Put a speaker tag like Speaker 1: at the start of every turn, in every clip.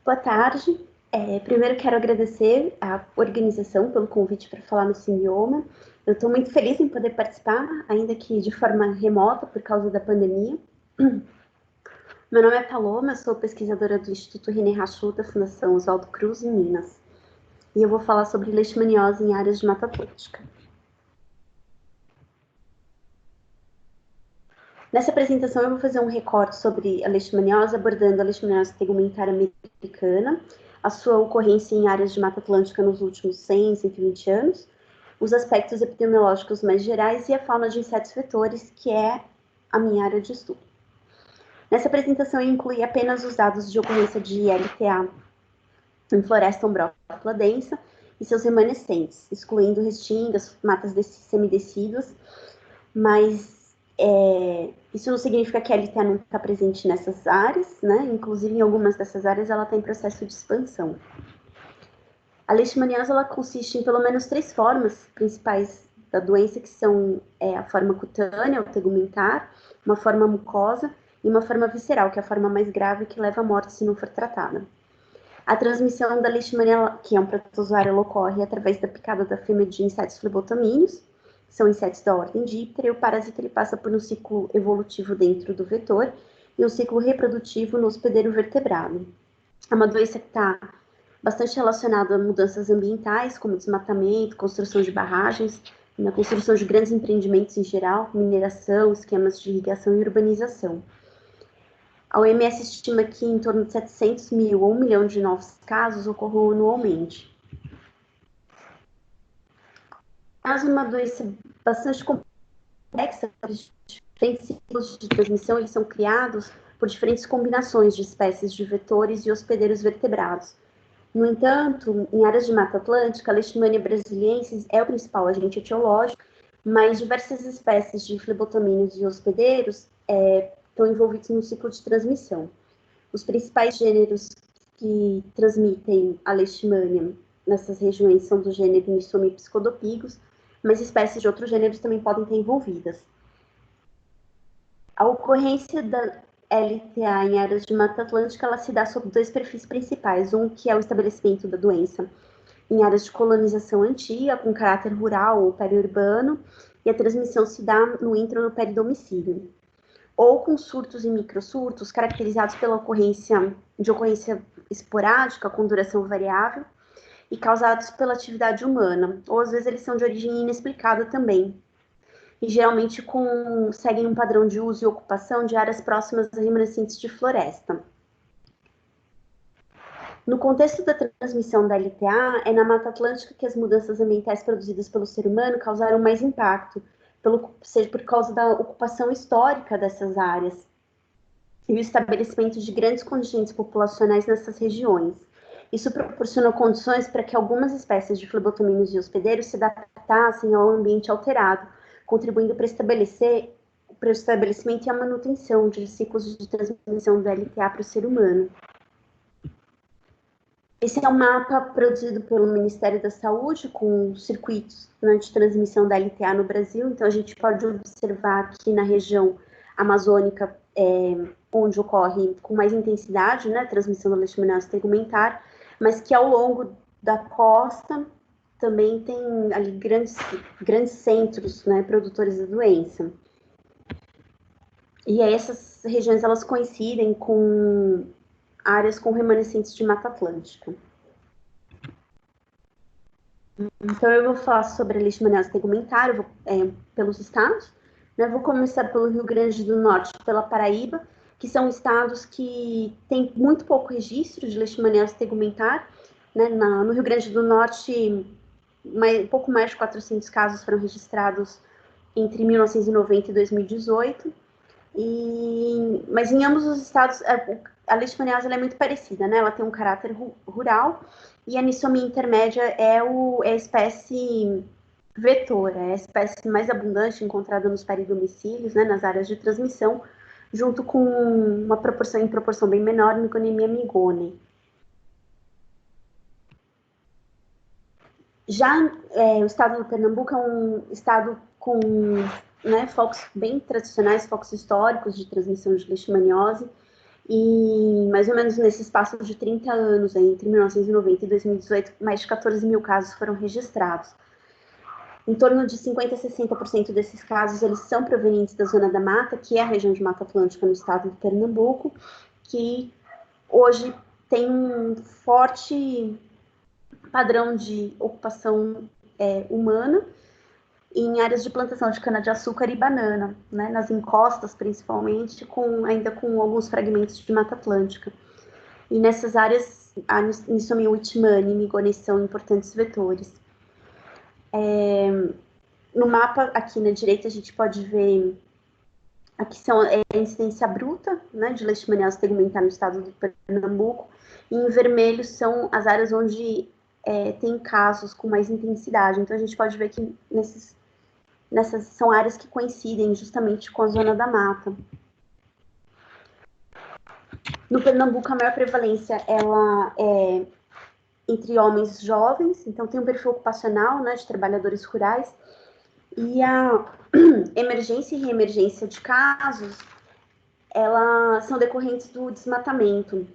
Speaker 1: Boa tarde. Primeiro quero agradecer à organização pelo convite para falar no Simbioma. Eu estou muito feliz em poder participar, ainda que de forma remota por causa da pandemia. Meu nome é Paloma, sou pesquisadora do Instituto René Rachou da Fundação Oswaldo Cruz, em Minas. E eu vou falar sobre leishmaniose em áreas de Mata Atlântica. Nessa apresentação eu vou fazer um recorte sobre a leishmaniose, abordando a leishmaniose tegumentar americana, a sua ocorrência em áreas de Mata Atlântica nos últimos 100, 120 anos, os aspectos epidemiológicos mais gerais e a fauna de insetos vetores, que é a minha área de estudo. Nessa apresentação eu incluí apenas os dados de ocorrência de LTA em floresta umbrófila densa e seus remanescentes, excluindo restingas, matas semidecíduas, mas isso não significa que a LTA não está presente nessas áreas, né? Inclusive, em algumas dessas áreas, ela está em processo de expansão. A leishmaniose, ela consiste em pelo menos 3 formas principais da doença, que são a forma cutânea, ou tegumentar, uma forma mucosa e uma forma visceral, que é a forma mais grave, que leva à morte se não for tratada. A transmissão da leishmania, que é um protozoário, ela ocorre através da picada da fêmea de insetos flebotomíneos, são insetos da ordem Diptera, e o parasita ele passa por um ciclo evolutivo dentro do vetor e um ciclo reprodutivo no hospedeiro vertebrado. É uma doença que está bastante relacionada a mudanças ambientais, como desmatamento, construção de barragens, na construção de grandes empreendimentos em geral, mineração, esquemas de irrigação e urbanização. A OMS estima que em torno de 700 mil ou 1 milhão de novos casos ocorram anualmente. É uma doença bastante complexa, diferentes ciclos de transmissão eles são criados por diferentes combinações de espécies de vetores e hospedeiros vertebrados. No entanto, em áreas de Mata Atlântica, a Leishmania brasiliensis é o principal agente etiológico, mas diversas espécies de flebotomíneos e hospedeiros estão envolvidos no ciclo de transmissão. Os principais gêneros que transmitem a leishmania nessas regiões são do gênero Myxoma e Pseudopigus, mas espécies de outros gêneros também podem estar envolvidas. A ocorrência da LTA em áreas de Mata Atlântica, ela se dá sob 2 perfis principais. Um que é o estabelecimento da doença em áreas de colonização antiga, com caráter rural ou periurbano, e a transmissão se dá no intro no peridomicílio. Ou com surtos e microsurtos, caracterizados pela ocorrência esporádica, com duração variável, e causados pela atividade humana, ou às vezes eles são de origem inexplicada também, e geralmente seguem um padrão de uso e ocupação de áreas próximas a remanescentes de floresta. No contexto da transmissão da LTA, é na Mata Atlântica que as mudanças ambientais produzidas pelo ser humano causaram mais impacto, seja por causa da ocupação histórica dessas áreas e o estabelecimento de grandes contingentes populacionais nessas regiões. Isso proporcionou condições para que algumas espécies de flebotomíneos e hospedeiros se adaptassem ao ambiente alterado, contribuindo para o estabelecimento e a manutenção de ciclos de transmissão do LTA para o ser humano. Esse é um mapa produzido pelo Ministério da Saúde, com circuitos, né, de transmissão da LTA no Brasil. Então, a gente pode observar aqui na região amazônica, onde ocorre com mais intensidade, né, a transmissão da leishmaniose tegumentar, mas que ao longo da costa também tem ali grandes centros, né, produtores da doença. E aí essas regiões, elas coincidem com áreas com remanescentes de Mata Atlântica. Então, eu vou falar sobre a leishmaniose tegumentar, pelos estados, né? Vou começar pelo Rio Grande do Norte, pela Paraíba, que são estados que têm muito pouco registro de leishmaniose tegumentar, né? No Rio Grande do Norte, pouco mais de 400 casos foram registrados entre 1990 e 2018, mas em ambos os estados, a leishmaniose é muito parecida, né? Ela tem um caráter rural, e a anisomia intermédia é a espécie vetor, é a espécie mais abundante encontrada nos peridomicílios, né, nas áreas de transmissão, junto com uma proporção bem menor, Myconiemia migone. Já o estado do Pernambuco é um estado com, né, focos bem tradicionais, focos históricos de transmissão de leishmaniose, E mais ou menos nesse espaço de 30 anos, entre 1990 e 2018, mais de 14 mil casos foram registrados. Em torno de 50% a 60% desses casos, eles são provenientes da Zona da Mata, que é a região de Mata Atlântica no estado de Pernambuco, que hoje tem um forte padrão de ocupação humana em áreas de plantação de cana-de-açúcar e banana, né, nas encostas principalmente, ainda com alguns fragmentos de Mata Atlântica. E nessas áreas, a Anisomia whitmani e Migoni são importantes vetores. No mapa, aqui na direita, a gente pode ver, aqui são a incidência bruta, né, de leishmaniose tegumentar no estado de Pernambuco, e em vermelho são as áreas onde tem casos com mais intensidade. Então, a gente pode ver que nessas são áreas que coincidem justamente com a zona da mata. No Pernambuco, a maior prevalência ela é entre homens jovens, então tem um perfil ocupacional, né, de trabalhadores rurais, e a emergência e reemergência de casos, elas são decorrentes do desmatamento,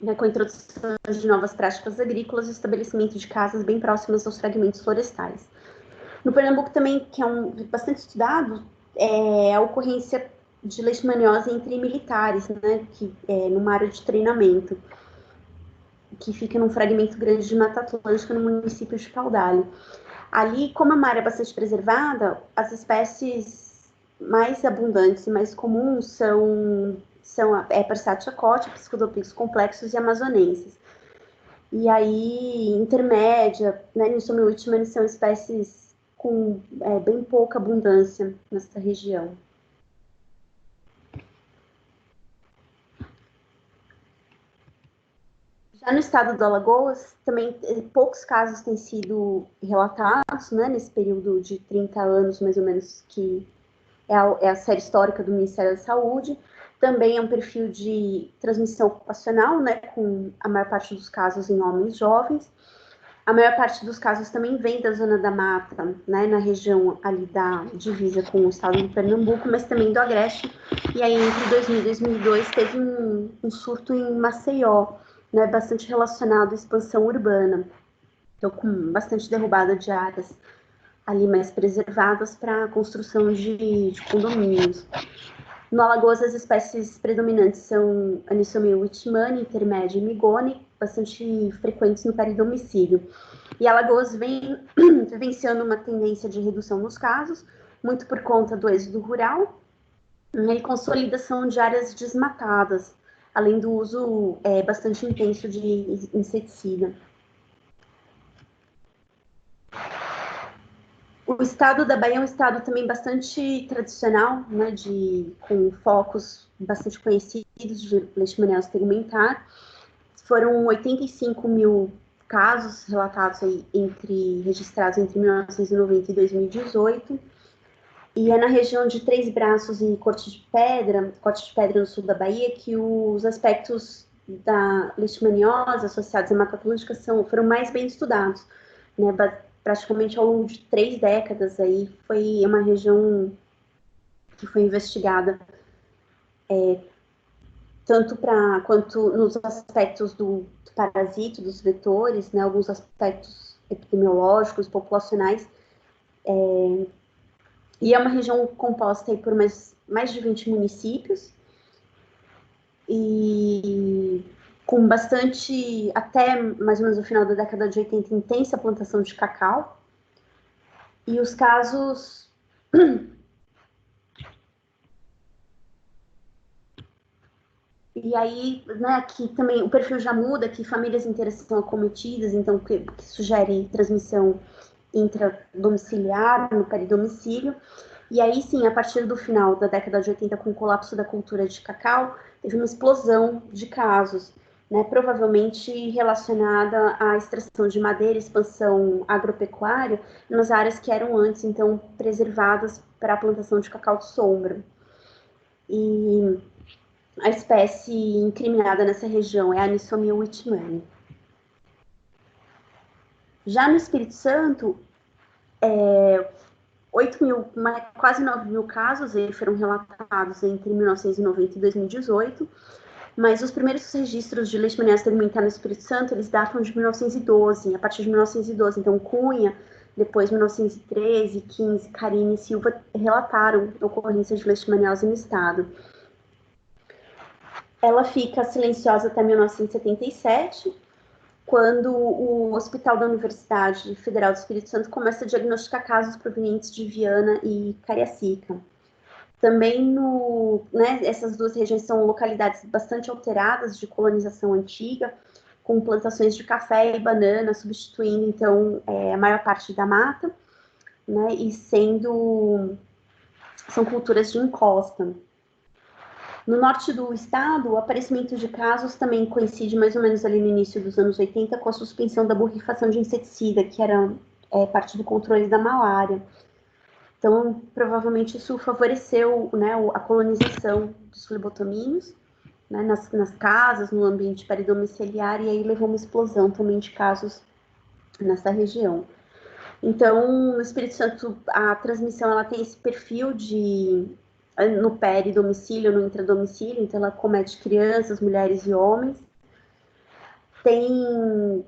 Speaker 1: né, com a introdução de novas práticas agrícolas e estabelecimento de casas bem próximas aos fragmentos florestais. No Pernambuco também, que é bastante estudado, a ocorrência de leishmaniose entre militares, né, numa área de treinamento, que fica num fragmento grande de Mata Atlântica, no município de Paudalho. Ali, como é uma área bastante preservada, as espécies mais abundantes e mais comuns são Persat acote, Pseudopigus complexos e amazonenses. E aí, intermédia, né, Anisomia whitmani são espécies com bem pouca abundância nessa região. Já no estado do Alagoas, também poucos casos têm sido relatados, né, nesse período de 30 anos, mais ou menos, que é a série histórica do Ministério da Saúde. Também é um perfil de transmissão ocupacional, né, com a maior parte dos casos em homens jovens. A maior parte dos casos também vem da Zona da Mata, né, na região ali da divisa com o estado de Pernambuco, mas também do Agreste. E aí, entre 2000 e 2002, teve um surto em Maceió, né, bastante relacionado à expansão urbana. Então, com bastante derrubada de áreas ali mais preservadas para a construção de condomínios. No Alagoas, as espécies predominantes são Anisomia whitmani, intermédia e Migoni, bastante frequentes no peridomicílio. E Alagoas vem vivenciando uma tendência de redução nos casos, muito por conta do êxodo rural e consolidação de áreas desmatadas, além do uso bastante intenso de inseticida. O estado da Bahia é um estado também bastante tradicional, né, com focos bastante conhecidos de leishmaniose tegumentar. Foram 85 mil casos relatados aí registrados entre 1990 e 2018. E é na região de Três Braços e Corte de Pedra no sul da Bahia, que os aspectos da leishmaniose associados à Mata Atlântica foram mais bem estudados, né? Praticamente ao longo de 3 décadas aí foi uma região que foi investigada quanto nos aspectos do parasito, dos vetores, né, alguns aspectos epidemiológicos, populacionais, e é uma região composta aí por mais de 20 municípios, e com bastante, até mais ou menos no final da década de 80, intensa plantação de cacau, e os casos e aí, né, aqui também o perfil já muda, que famílias inteiras são acometidas, então que sugere transmissão intradomiciliar, no peridomicílio. E aí sim, a partir do final da década de 80, com o colapso da cultura de cacau, teve uma explosão de casos, né, provavelmente relacionada à extração de madeira, expansão agropecuária, nas áreas que eram antes, então, preservadas para a plantação de cacau de sombra. E a espécie incriminada nessa região é a Anisomia whitmani. Já no Espírito Santo, quase 9 mil casos foram relatados entre 1990 e 2018, Mas os primeiros registros de leishmaniose tegumentar no Espírito Santo, eles datam de 1912, a partir de 1912. Então, Cunha, depois 1913, 15, Carine e Silva relataram a ocorrência de leishmaniose no estado. Ela fica silenciosa até 1977, quando o Hospital da Universidade Federal do Espírito Santo começa a diagnosticar casos provenientes de Viana e Cariacica. Também, essas duas regiões são localidades bastante alteradas de colonização antiga, com plantações de café e banana, substituindo, então, a maior parte da mata, né, e são culturas de encosta. No norte do estado, o aparecimento de casos também coincide mais ou menos ali no início dos anos 80 com a suspensão da borrifação de inseticida, que era parte do controle da malária. Então, provavelmente isso favoreceu, né, a colonização dos flebotominos, né, nas casas, no ambiente peridomiciliar, e aí levou uma explosão também de casos nessa região. Então, no Espírito Santo, a transmissão ela tem esse perfil no peridomicílio, no intradomicílio, então ela comete crianças, mulheres e homens. Tem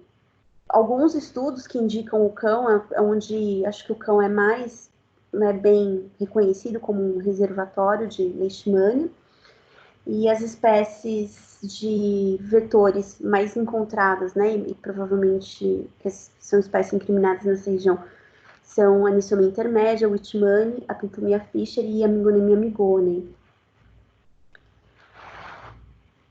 Speaker 1: alguns estudos que indicam o cão, onde acho que o cão é mais, né, bem reconhecido como um reservatório de leishmania, e as espécies de vetores mais encontradas, né, e provavelmente que são espécies incriminadas nessa região, são a Anisomia intermédia, o Whitmani, a Pintomia fischer e a Mingonemia migone.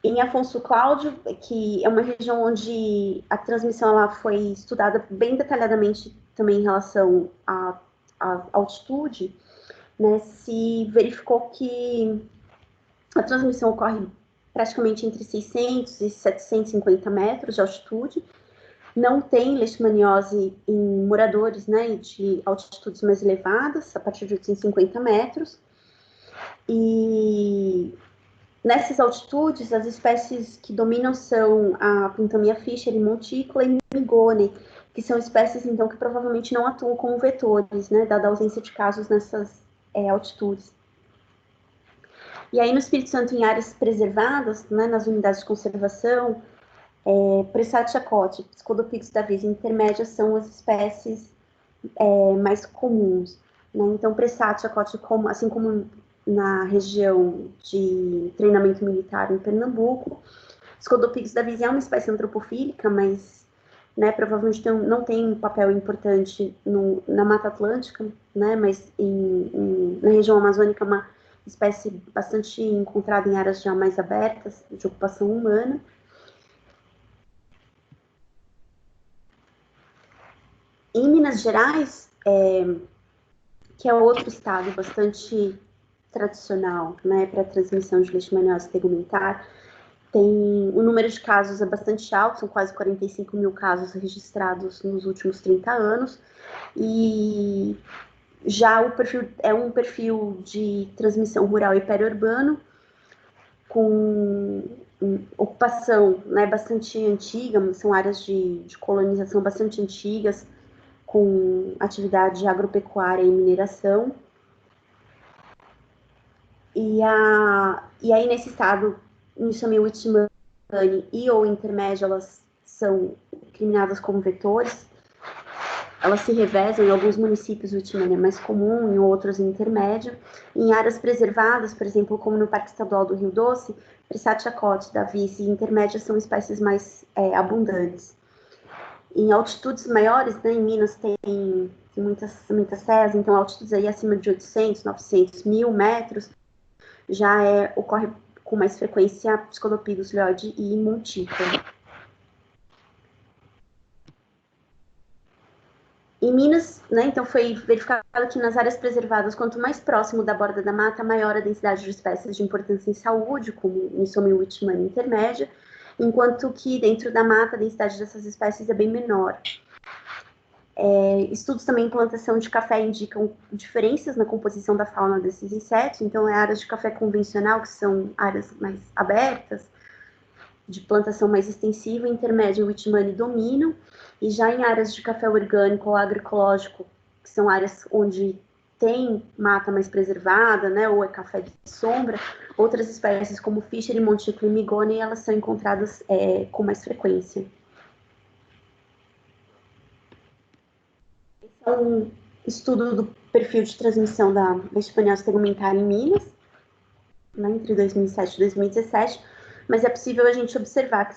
Speaker 1: Em Afonso Cláudio, que é uma região onde a transmissão ela foi estudada bem detalhadamente também em relação à altitude, né, se verificou que a transmissão ocorre praticamente entre 600 e 750 metros de altitude. Não tem leishmaniose em moradores, né, de altitudes mais elevadas, a partir de 850 metros. E nessas altitudes, as espécies que dominam são a Pintomia fischer e montícula e Migone, que são espécies, então, que provavelmente não atuam como vetores, né, dada a ausência de casos nessas altitudes. E aí, no Espírito Santo, em áreas preservadas, né, nas unidades de conservação, Pressatia-cotti, Pseudopigus davisi intermédia são as espécies mais comuns. Né? Então, Pressatia-cotti, assim como na região de treinamento militar em Pernambuco, Pseudopigus davisi é uma espécie antropofílica, mas, né, provavelmente não tem um papel importante na Mata Atlântica, né, mas na região amazônica é uma espécie bastante encontrada em áreas já mais abertas, de ocupação humana. Em Minas Gerais, que é outro estado bastante tradicional, né, para a transmissão de leishmaniose tegumentar, o número de casos é bastante alto, são quase 45 mil casos registrados nos últimos 30 anos, e já o perfil é um perfil de transmissão rural e periurbano, com ocupação, né, bastante antiga, são áreas de colonização bastante antigas, com atividade agropecuária e mineração. E aí, nesse estado, Anisomia whitmani e ou intermédia, elas são incriminadas como vetores. Elas se revezam. Em alguns municípios o Whitmani é mais comum, em outros intermédio. Em áreas preservadas, por exemplo, como no Parque Estadual do Rio Doce, Pressatia-cotti, davisi e intermédia são espécies mais abundantes. Em altitudes maiores, né, em Minas tem muitas serras, então altitudes aí acima de 800, 900, 1000 metros, já ocorre com mais frequência Pseudopigus lyoide e montícula. Em Minas, né, então foi verificado que nas áreas preservadas, quanto mais próximo da borda da mata, maior a densidade de espécies de importância em saúde, como Anisomia whitmani intermédia, enquanto que dentro da mata a densidade dessas espécies é bem menor. Estudos também em plantação de café indicam diferenças na composição da fauna desses insetos, então áreas de café convencional, que são áreas mais abertas, de plantação mais extensiva, intermédia e Whitmani dominam, e já em áreas de café orgânico ou agroecológico, que são áreas onde tem mata mais preservada, né, ou é café de sombra, outras espécies como Fischer e Monticolo e Migone, elas são encontradas com mais frequência. Esse é um estudo do perfil de transmissão da leishmaniose tegumentar em Minas, né, entre 2007 e 2017, mas é possível a gente observar que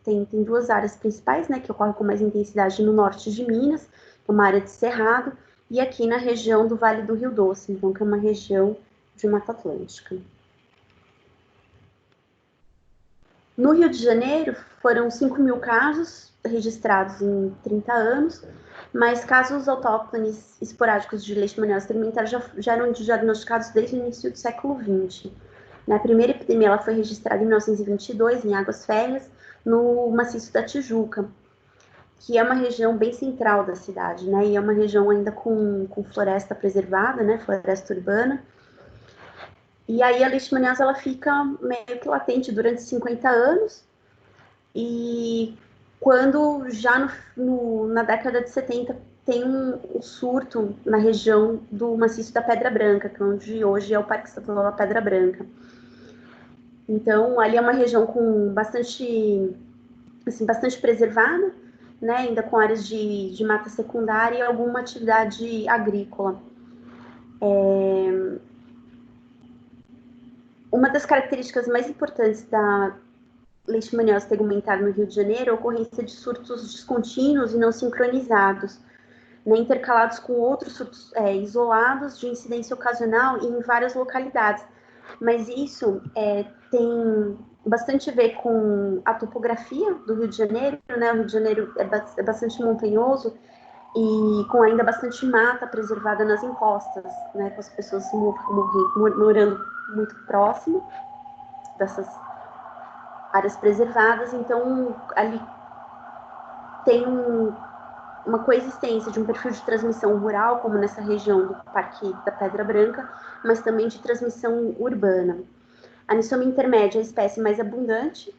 Speaker 1: tem duas áreas principais, né, que ocorrem com mais intensidade no norte de Minas, uma área de cerrado, e aqui na região do Vale do Rio Doce, então, que é uma região de Mata Atlântica. No Rio de Janeiro, foram 5.000 casos registrados em 30 anos, mas casos autóctones esporádicos de leishmaniose tegumentar já eram diagnosticados desde o início do século XX. A primeira epidemia ela foi registrada em 1922, em Águas Férias, no maciço da Tijuca, que é uma região bem central da cidade, né? E é uma região ainda com floresta preservada, né? Floresta urbana. E aí a leishmaniose ela fica meio que latente durante 50 anos. E quando já na década de 70 tem um surto na região do maciço da Pedra Branca, que é onde hoje é o Parque Estadual da Pedra Branca. Então, ali é uma região com bastante preservada, né, ainda com áreas de mata secundária e alguma atividade agrícola. Uma das características mais importantes da leishmaniose tegumentar no Rio de Janeiro é a ocorrência de surtos descontínuos e não sincronizados, né, intercalados com outros surtos isolados de incidência ocasional em várias localidades. Mas isso tem bastante a ver com a topografia do Rio de Janeiro, né? O Rio de Janeiro é bastante montanhoso e com ainda bastante mata preservada nas encostas, né? Com as pessoas morando muito próximo dessas áreas preservadas, então ali tem uma coexistência de um perfil de transmissão rural, como nessa região do Parque da Pedra Branca, mas também de transmissão urbana. A anisomia intermédia é a espécie mais abundante,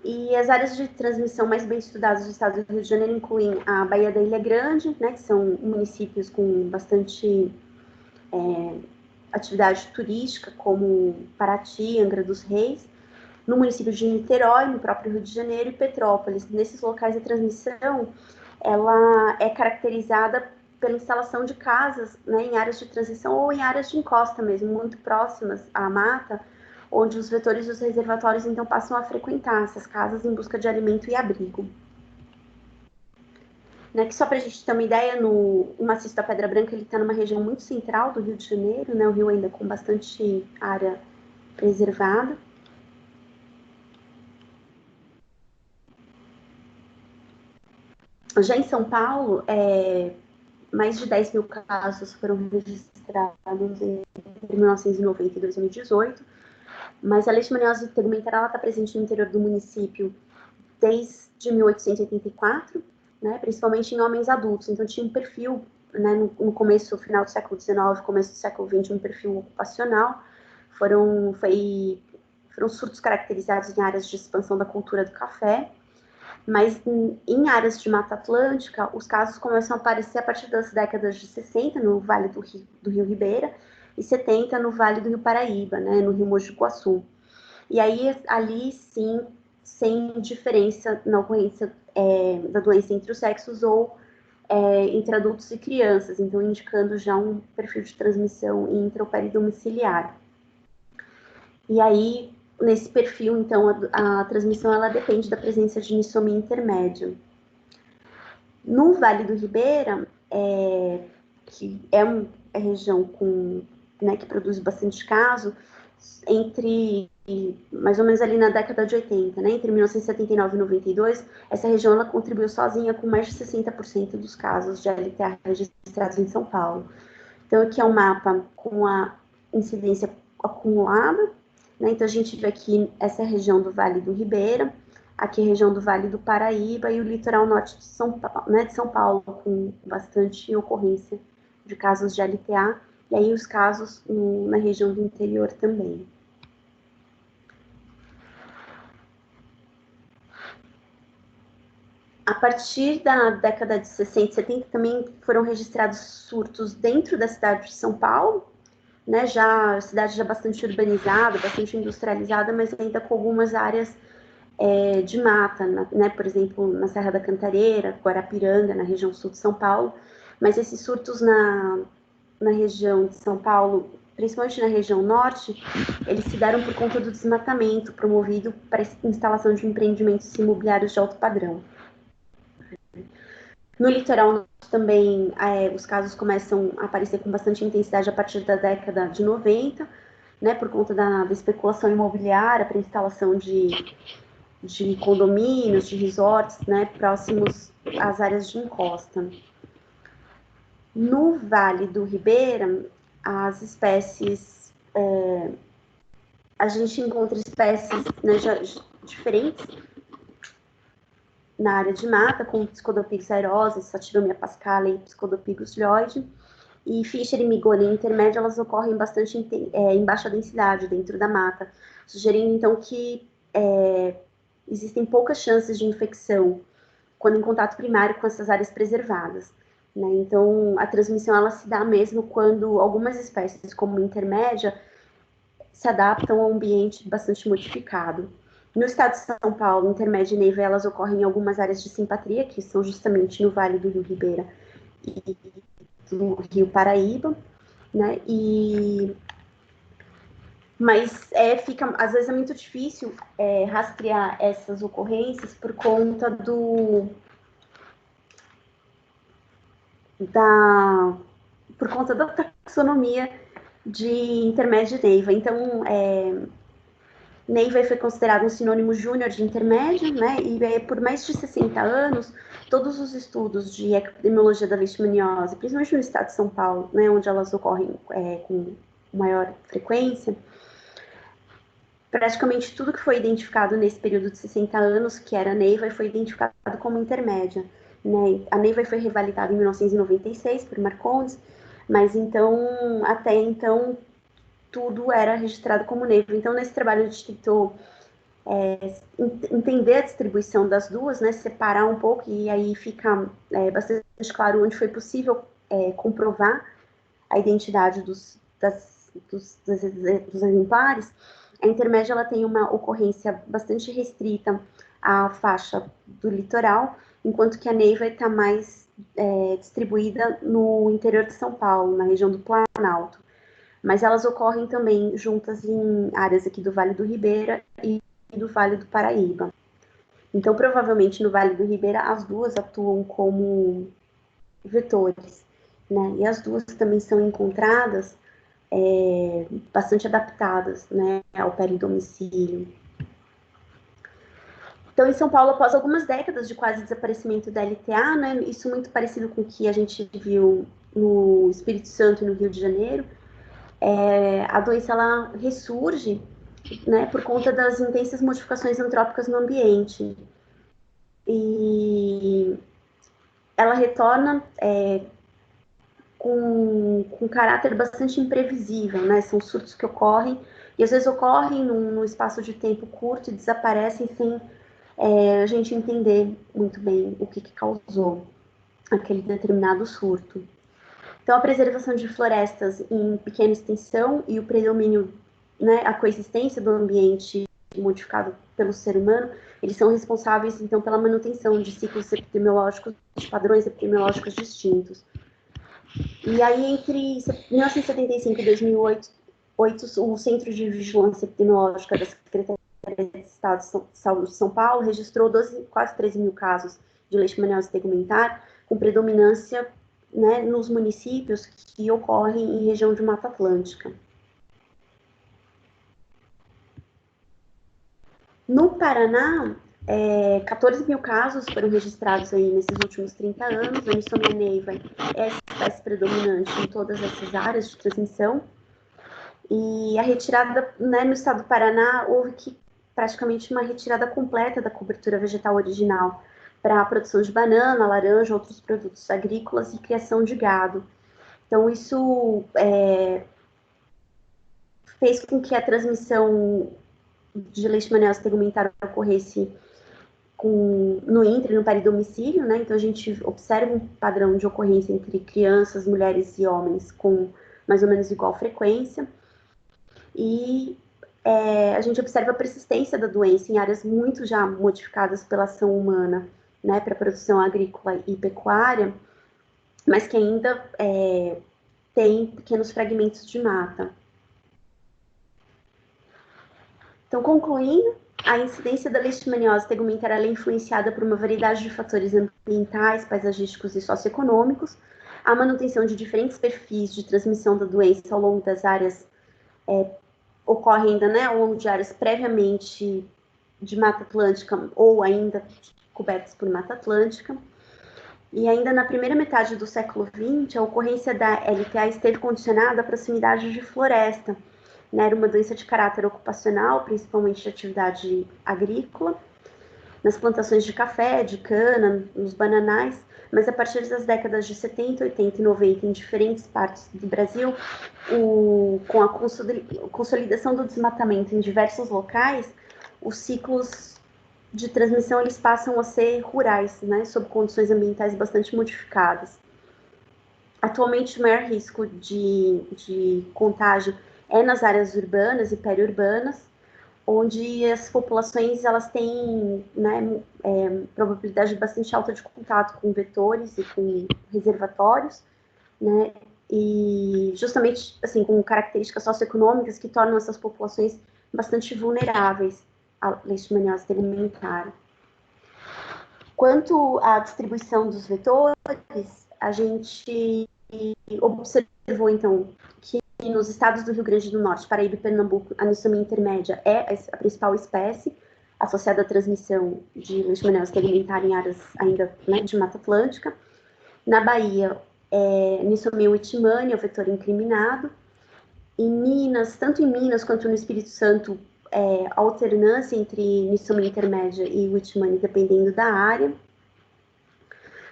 Speaker 1: e as áreas de transmissão mais bem estudadas do estado do Rio de Janeiro incluem a Baía da Ilha Grande, né, que são municípios com bastante atividade turística, como Paraty, Angra dos Reis, no município de Niterói, no próprio Rio de Janeiro, e Petrópolis. Nesses locais a transmissão ela é caracterizada pela instalação de casas, né, em áreas de transição ou em áreas de encosta mesmo, muito próximas à mata, onde os vetores dos reservatórios então passam a frequentar essas casas em busca de alimento e abrigo. Né, que só para a gente ter uma ideia, o maciço da Pedra Branca ele está numa região muito central do Rio de Janeiro, né, o rio ainda com bastante área preservada. Já em São Paulo, mais de 10.000 casos foram registrados entre 1990 e 2018, mas a leishmaniose tegumentar está presente no interior do município desde 1884, né, principalmente em homens adultos. Então tinha um perfil, né, no começo, final do século XIX, começo do século XX, um perfil ocupacional. Foram surtos caracterizados em áreas de expansão da cultura do café, mas em áreas de Mata Atlântica, os casos começam a aparecer a partir das décadas de 60, no Vale do Rio Ribeira, e 70 no Vale do Rio Paraíba, né, no Rio Mogi do Guaçu. E aí, ali sim, sem diferença na ocorrência da doença entre os sexos ou entre adultos e crianças, então indicando já um perfil de transmissão intraoperidomiciliar. E aí, nesse perfil, então, a transmissão ela depende da presença de anisomia intermédia. No Vale do Ribeira, que é uma região que produz bastante caso, entre mais ou menos ali na década de 80, né, entre 1979 e 92, essa região ela contribuiu sozinha com mais de 60% dos casos de LTA registrados em São Paulo. Então, aqui é um mapa com a incidência acumulada, né? Então, a gente vê aqui essa região do Vale do Ribeira, aqui a região do Vale do Paraíba e o litoral norte de São Paulo, né, com bastante ocorrência de casos de LTA, e aí os casos na região do interior também. A partir da década de 60 e 70 também foram registrados surtos dentro da cidade de São Paulo, né, a cidade já bastante urbanizada, bastante industrializada, mas ainda com algumas áreas de mata, né, por exemplo, na Serra da Cantareira, Guarapiranga, na região sul de São Paulo, mas esses surtos na região de São Paulo, principalmente na região norte, eles se deram por conta do desmatamento promovido para a instalação de empreendimentos imobiliários de alto padrão. No litoral norte também, os casos começam a aparecer com bastante intensidade a partir da década de 90, né, por conta da especulação imobiliária para instalação de condomínios, de resorts, né, próximos às áreas de encosta. No Vale do Ribeira, as espécies, a gente encontra espécies, né, diferentes na área de mata, como Pseudopigus aerosa, Satiromia pascale e Pseudopigus lyoide, e Fischer e Migoni intermédia, elas ocorrem bastante em baixa densidade dentro da mata, sugerindo então que existem poucas chances de infecção quando em contato primário com essas áreas preservadas, né? Então, a transmissão ela se dá mesmo quando algumas espécies, como intermédia, se adaptam a um ambiente bastante modificado. No estado de São Paulo, intermédia e neiva, elas ocorrem em algumas áreas de simpatria, que são justamente no Vale do Rio Ribeira e do Rio Paraíba, né? Mas fica, às vezes é muito difícil rastrear essas ocorrências por conta da taxonomia de intermédio e neiva. Então, neiva foi considerado um sinônimo júnior de intermédio, né? E por mais de 60 anos, todos os estudos de epidemiologia da leishmaniose, principalmente no estado de São Paulo, né, onde elas ocorrem com maior frequência, praticamente tudo que foi identificado nesse período de 60 anos, que era neiva, foi identificado como intermédia. Né? A neiva foi revalidada em 1996 por Marcondes, mas então, até então, tudo era registrado como neiva. Então, nesse trabalho, a gente tentou entender a distribuição das duas, né? Separar um pouco, e aí fica bastante claro onde foi possível comprovar a identidade dos exemplares. A intermédia ela tem uma ocorrência bastante restrita à faixa do litoral, enquanto que a neiva está mais distribuída no interior de São Paulo, na região do Planalto. Mas elas ocorrem também juntas em áreas aqui do Vale do Ribeira e do Vale do Paraíba. Então, provavelmente, no Vale do Ribeira, as duas atuam como vetores, né? E as duas também são encontradas bastante adaptadas, né, ao peridomicílio. Então, em São Paulo, após algumas décadas de quase desaparecimento da LTA, né, isso muito parecido com o que a gente viu no Espírito Santo e no Rio de Janeiro, a doença ela ressurge, né, por conta das intensas modificações antrópicas no ambiente. E ela retorna com caráter bastante imprevisível, né? São surtos que ocorrem, e às vezes ocorrem num espaço de tempo curto e desaparecem sem a gente entender muito bem o que causou aquele determinado surto. Então, a preservação de florestas em pequena extensão e o predomínio, né, a coexistência do ambiente modificado pelo ser humano, eles são responsáveis, então, pela manutenção de ciclos epidemiológicos, de padrões epidemiológicos distintos. E aí, entre 1975 e 2008, o Centro de Vigilância Epidemiológica da Secretaria de Estado de Saúde de São Paulo registrou quase 13 mil casos de leishmaniose tegumentar, com predominância, né, nos municípios que ocorrem em região de Mata Atlântica. No Paraná, 14 mil casos foram registrados aí nesses últimos 30 anos. A Anistomia neiva é a espécie predominante em todas essas áreas de transmissão. E a retirada, né, no estado do Paraná, houve praticamente uma retirada completa da cobertura vegetal original para a produção de banana, laranja, outros produtos agrícolas e criação de gado. Então, isso fez com que a transmissão de leishmaniose tegumentar ocorresse no intra e no peridomicílio, né? Então a gente observa um padrão de ocorrência entre crianças, mulheres e homens com mais ou menos igual frequência. E a gente observa a persistência da doença em áreas muito já modificadas pela ação humana, né, para produção agrícola e pecuária, mas que ainda tem pequenos fragmentos de mata. Então, concluindo, a incidência da leishmaniose tegumentar é influenciada por uma variedade de fatores ambientais, paisagísticos e socioeconômicos, a manutenção de diferentes perfis de transmissão da doença ao longo das áreas ocorre ainda, né, ao longo de áreas previamente de Mata Atlântica ou ainda cobertas por Mata Atlântica. E ainda na primeira metade do século XX, a ocorrência da LTA esteve condicionada à proximidade de floresta, né, era uma doença de caráter ocupacional, principalmente de atividade agrícola, nas plantações de café, de cana, nos bananais, mas a partir das décadas de 70, 80 e 90, em diferentes partes do Brasil, com a consolidação do desmatamento em diversos locais, os ciclos de transmissão eles passam a ser rurais, né, sob condições ambientais bastante modificadas. Atualmente, o maior risco de contágio é nas áreas urbanas e periurbanas, onde as populações elas têm, né, probabilidade bastante alta de contato com vetores e com reservatórios, né, e justamente assim com características socioeconômicas que tornam essas populações bastante vulneráveis à leishmaniose tegumentar. Quanto à distribuição dos vetores, a gente observou então que nos estados do Rio Grande do Norte, Paraíba e Pernambuco, a anisomia intermédia é a principal espécie associada à transmissão de leishmaniose tegumentar em áreas ainda, né, de Mata Atlântica. Na Bahia, anisomia whitmani é o vetor incriminado. Em Minas, tanto em Minas quanto no Espírito Santo, a alternância entre anisomia intermédia e whitmani, dependendo da área.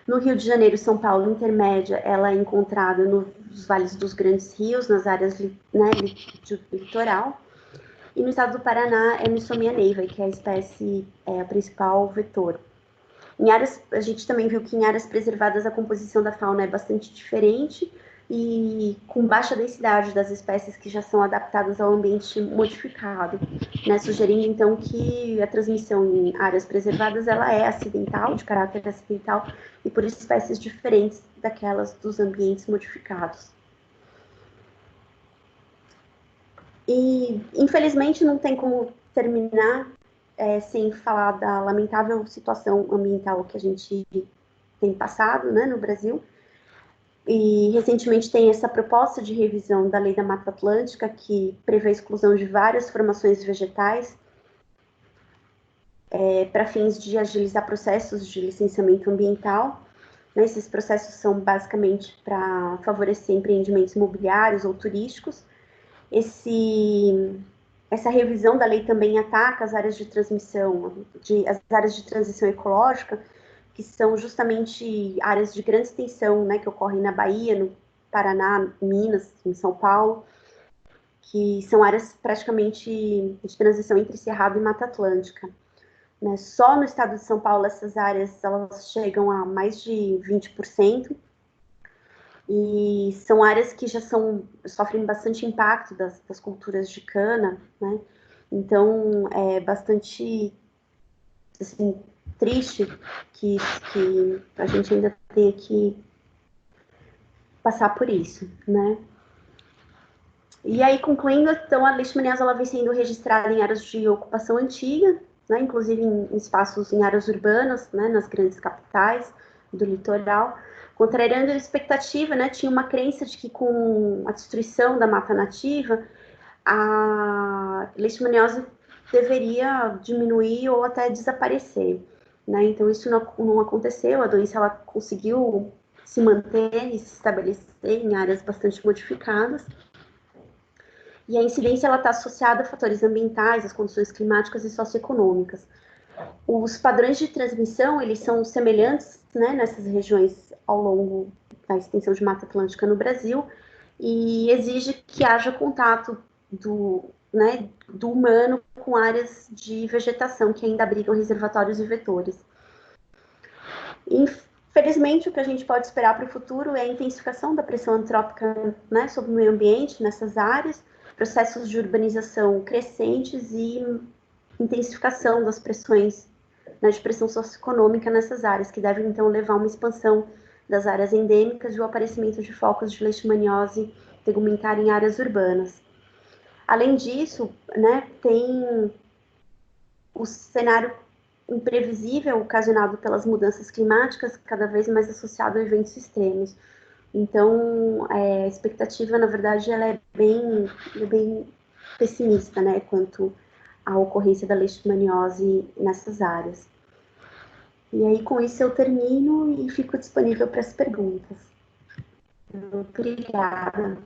Speaker 1: No Rio de Janeiro e São Paulo, intermédia, ela é encontrada nos vales dos grandes rios, nas áreas, né, do litoral. E no estado do Paraná, é a anisomia neiva, que é a espécie, a principal vetor. Em áreas, a gente também viu que em áreas preservadas a composição da fauna é bastante diferente e com baixa densidade das espécies que já são adaptadas ao ambiente modificado, né, sugerindo então que a transmissão em áreas preservadas ela é acidental, de caráter acidental, e por espécies diferentes daquelas dos ambientes modificados. E, infelizmente, não tem como terminar sem falar da lamentável situação ambiental que a gente tem passado, né, no Brasil. E, recentemente, tem essa proposta de revisão da Lei da Mata Atlântica, que prevê a exclusão de várias formações vegetais para fins de agilizar processos de licenciamento ambiental. Esses processos são basicamente para favorecer empreendimentos imobiliários ou turísticos. Essa revisão da lei também ataca as áreas de transmissão, as áreas de transição ecológica, que são justamente áreas de grande extensão, né, que ocorrem na Bahia, no Paraná, Minas, em São Paulo, que são áreas praticamente de transição entre Cerrado e Mata Atlântica. Né? Só no estado de São Paulo, essas áreas elas chegam a mais de 20%, e são áreas que já sofrem bastante impacto das culturas de cana, né? Então, é bastante assim, triste que a gente ainda tenha que passar por isso, né? E aí, concluindo, então, a leishmaniose ela vem sendo registrada em áreas de ocupação antiga, né? Inclusive em espaços, em áreas urbanas, né? Nas grandes capitais do litoral. Contrariando a expectativa, né, tinha uma crença de que com a destruição da mata nativa, a leishmaniose deveria diminuir ou até desaparecer. Né? Então, isso não aconteceu, a doença ela conseguiu se manter e se estabelecer em áreas bastante modificadas. E a incidência está associada a fatores ambientais, as condições climáticas e socioeconômicas. Os padrões de transmissão, eles são semelhantes, né, nessas regiões ao longo da extensão de Mata Atlântica no Brasil, e exige que haja contato né, do humano com áreas de vegetação que ainda abrigam reservatórios e vetores. Infelizmente, o que a gente pode esperar para o futuro é a intensificação da pressão antrópica, né, sobre o meio ambiente nessas áreas, processos de urbanização crescentes e intensificação das pressões, né, de pressão socioeconômica nessas áreas, que devem então levar a uma expansão das áreas endêmicas e o aparecimento de focos de leishmaniose tegumentar em áreas urbanas. Além disso, né, tem o cenário imprevisível ocasionado pelas mudanças climáticas, cada vez mais associado a eventos extremos. Então, a expectativa, na verdade, ela é bem pessimista, né, quanto à ocorrência da leishmaniose nessas áreas. E aí, com isso, eu termino e fico disponível para as perguntas. Obrigada.